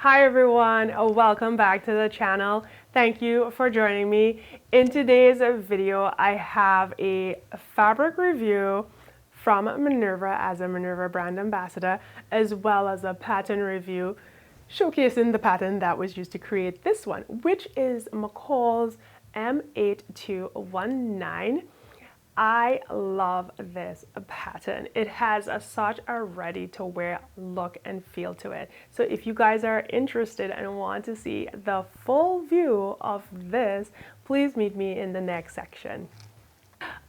Hi everyone, welcome back to the channel. Thank you for joining me. In today's video, I have a fabric review from Minerva as a Minerva brand ambassador, as well as a pattern review showcasing the pattern that was used to create this one, which is McCall's M8219. I love this pattern. It has such a ready to wear look and feel to it. So if you guys are interested and want to see the full view of this, please meet me in the next section.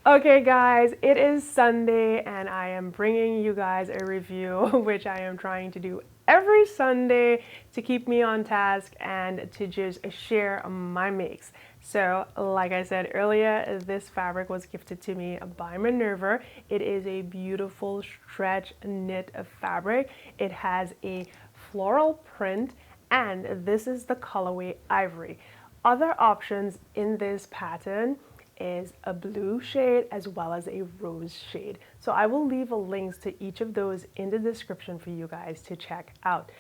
Okay guys, it is Sunday and I am bringing you guys a review which I am trying to do every Sunday to keep me on task and to just share my makes. So like I said earlier, this fabric was gifted to me by Minerva. It is a beautiful stretch knit fabric. It has a floral print and this is the colorway Ivory. Other options in this pattern is a blue shade as well as a rose shade. So I will leave links to each of those in the description for you guys to check out.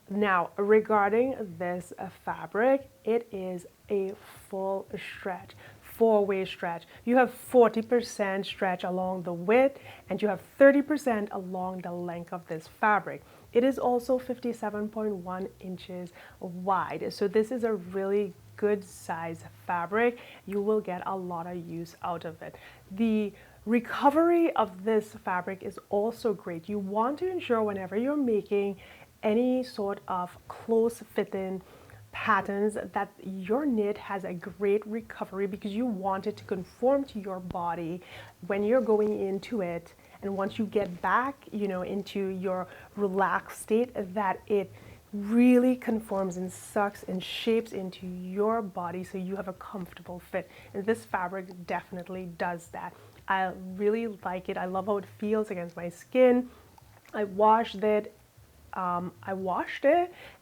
Now, regarding this fabric, it is a full stretch, four-way stretch. You have 40% stretch along the width and you have 30% along the length of this fabric. It is also 57.1 inches wide. So this is a really good size fabric. You will get a lot of use out of it. The recovery of this fabric is also great. You want to ensure whenever you're making any sort of close fitting patterns that your knit has a great recovery because you want it to conform to your body when you're going into it, and once you get back into your relaxed state, that it really conforms and sucks and shapes into your body so you have a comfortable fit. And this fabric definitely does that. I really like it. I love how it feels against my skin. I washed it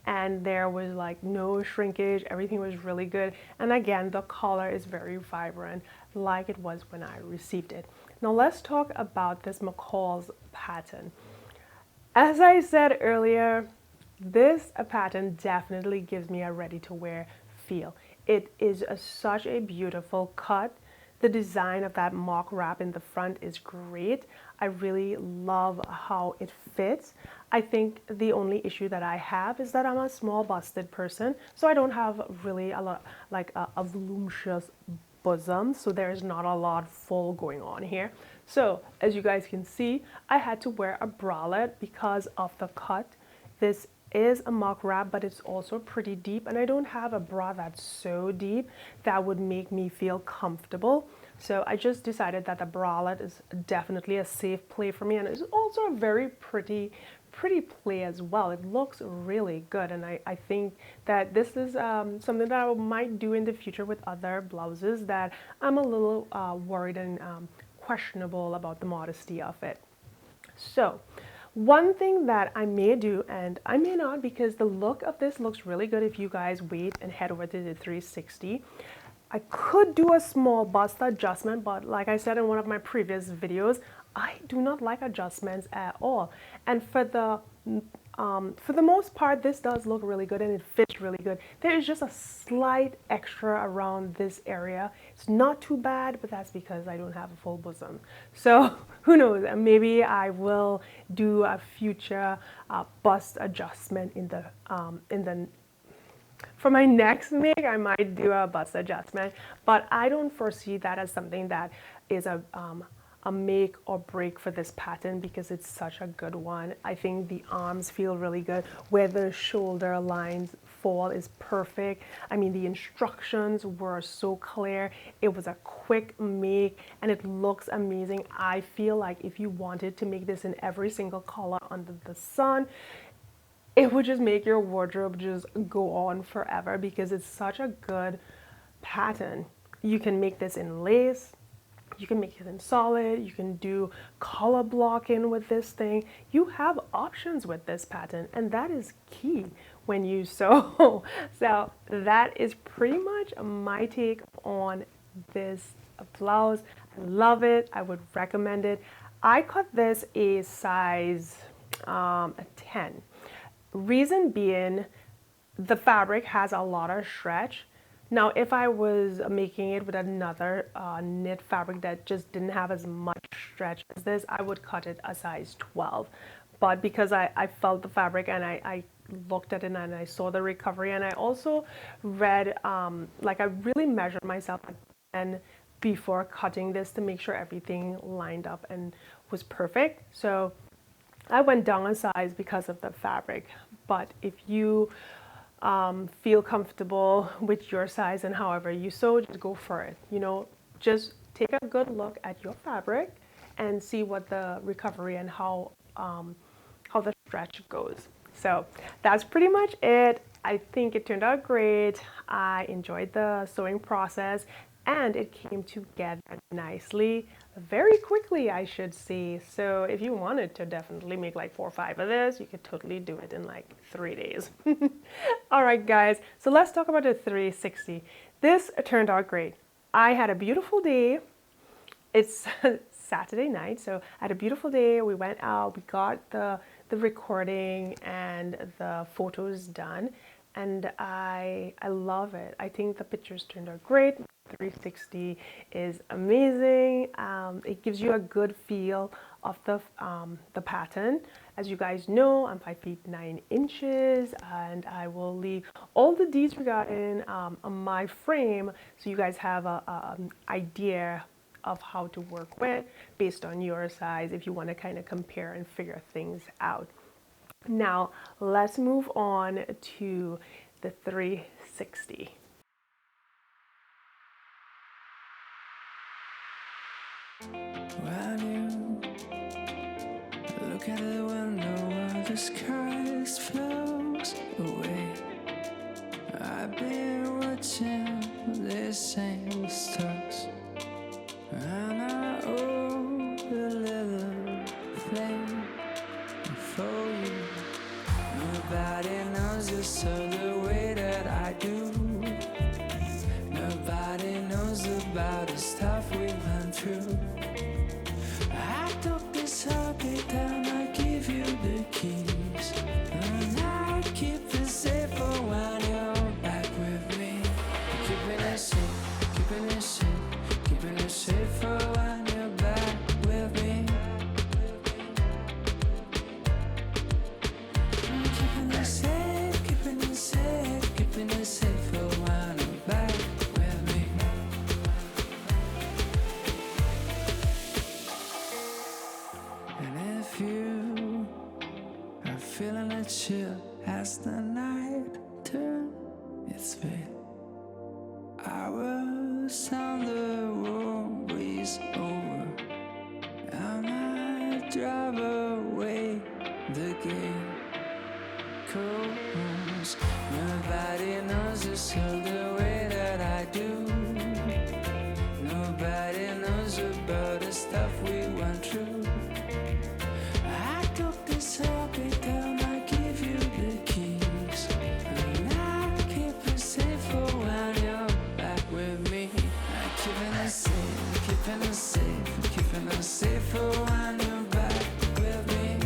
and there was like no shrinkage. Everything was really good. And again, the color is very vibrant like it was when I received it. Now let's talk about this McCall's pattern. As I said earlier, this pattern definitely gives me a ready to wear feel. It is such a beautiful cut. The design of that mock wrap in the front is great. I really love how it fits. I think the only issue that I have is that I'm a small busted person, so I don't have really a lot like a voluminous bosom, so there's not a lot full going on here. So as you guys can see, I had to wear a bralette because of the cut. This is a mock wrap, but it's also pretty deep, and I don't have a bra that's so deep that would make me feel comfortable. So I just decided that the bralette is definitely a safe play for me, and it's also a very pretty play as well. It looks really good, and I think that this is something that I might do in the future with other blouses that I'm a little worried and questionable about the modesty of it. So one thing that I may do, and I may not, because the look of this looks really good if you guys wait and head over to the 360. I could do a small bust adjustment, but like I said in one of my previous videos, I do not like adjustments at all. And for the most part, this does look really good and it fits really good. There is just a slight extra around this area. It's not too bad, but that's because I don't have a full bosom. So who knows, maybe I will do a future bust adjustment for my next make. I might do a bust adjustment, but I don't foresee that as something that is a make or break for this pattern because it's such a good one. I think the arms feel really good. Where the shoulder lines fall is perfect. I mean, the instructions were so clear. It was a quick make and it looks amazing. I feel like if you wanted to make this in every single color under the sun, it would just make your wardrobe just go on forever because it's such a good pattern. You can make this in lace, you can make it in solid, you can do color blocking with this thing. You have options with this pattern, and that is key when you sew. So that is pretty much my take on this blouse. I love it. I would recommend it. I cut this a size 10. Reason being, the fabric has a lot of stretch. Now, if I was making it with another knit fabric that just didn't have as much stretch as this, I would cut it a size 12. But because I felt the fabric and I looked at it and I saw the recovery, and I also read, like I really measured myself and before cutting this to make sure everything lined up and was perfect. So I went down a size because of the fabric. But if you feel comfortable with your size and however you sew, just go for it. You know, just take a good look at your fabric and see what the recovery and how the stretch goes. So that's pretty much it. I think it turned out great. I enjoyed the sewing process and it came together nicely, very quickly, I should say. So if you wanted to definitely make like 4 or 5 of this, you could totally do it in like 3 days. All right, guys, so let's talk about the 360. This turned out great. I had a beautiful day. It's Saturday night, so I had a beautiful day. We went out, we got the recording and the photos done, and I love it. I think the pictures turned out great. 360 is amazing. It gives you a good feel of the pattern. As you guys know, I'm 5 feet 9 inches, and I will leave all the disregarding on my frame so you guys have an idea of how to work with based on your size if you want to kind of compare and figure things out. Now let's move on to the 360. When you look at the window while the sky flows away, I've been watching the same stars, and I owe a little flame for you. Nobody knows you so the way that I do. Nobody knows about the stuff we went through. I took this heartbeat down, I give you the keys, and I keep it safe for when you're back with me. Keeping it safe, keeping it safe, keeping it safe for when you're back with me. Keeping it safe, keeping it safe, keeping it safe for when you're back with me. And if you are feeling a chill as the night turns its veil, I will sound the warm breeze over, and I drive away the gale. Cold. Nobody knows you so the way that I do. Nobody knows about the stuff we went through. I took this heartbeat down, I give you the keys, and I keep it safe for when you're back with me. I'm keeping it safe, keeping it safe, keeping it safe for when you're back with me.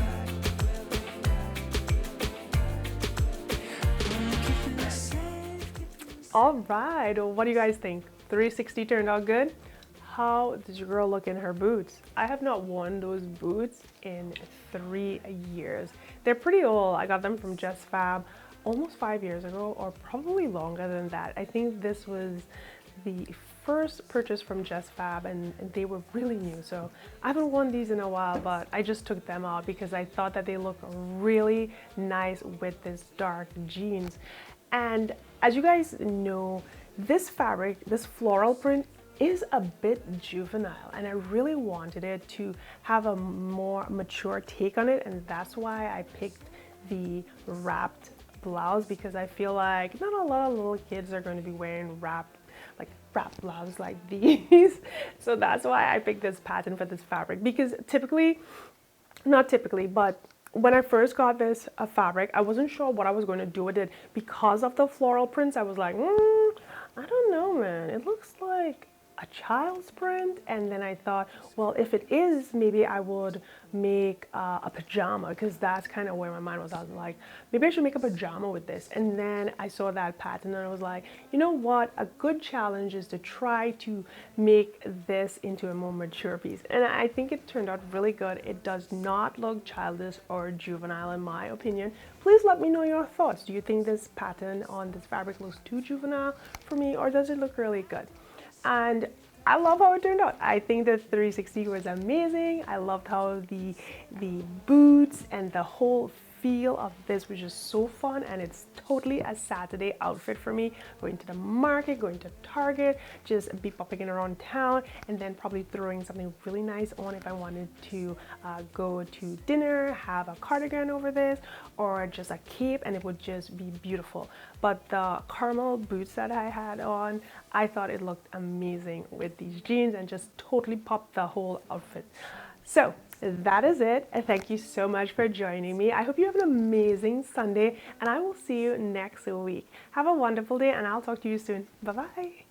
All right, well, what do you guys think? 360 turned out good? How does your girl look in her boots? I have not worn those boots in 3 years. They're pretty old. I got them from Just Fab almost 5 years ago, or probably longer than that. I think this was the first purchase from Just Fab, and they were really new. So I haven't worn these in a while, but I just took them out because I thought that they look really nice with this dark jeans. And as you guys know, this fabric, this floral print, is a bit juvenile, and I really wanted it to have a more mature take on it, and that's why I picked the wrapped blouse, because I feel like not a lot of little kids are going to be wearing wrapped blouses like these. So that's why I picked this pattern for this fabric, because not typically, but when I first got this fabric, I wasn't sure what I was going to do with it because of the floral prints. I was like, I don't know, man. It looks like a child's print, and then I thought, well, if it is, maybe I would make a pajama, because that's kind of where my mind was. I was like, maybe I should make a pajama with this. And then I saw that pattern and I was like, you know what, a good challenge is to try to make this into a more mature piece. And I think it turned out really good. It does not look childish or juvenile in my opinion. Please let me know your thoughts. Do you think this pattern on this fabric looks too juvenile for me, or does it look really good? And I love how it turned out. I think the 360 was amazing. I loved how the boots and the whole feel of this was just so fun, and it's totally a Saturday outfit for me. Going to the market, going to Target, just be popping in around town, and then probably throwing something really nice on if I wanted to go to dinner, have a cardigan over this, or just a cape, and it would just be beautiful. But the caramel boots that I had on, I thought it looked amazing with these jeans and just totally popped the whole outfit. So that is it. Thank you so much for joining me. I hope you have an amazing Sunday, and I will see you next week. Have a wonderful day, and I'll talk to you soon. Bye-bye.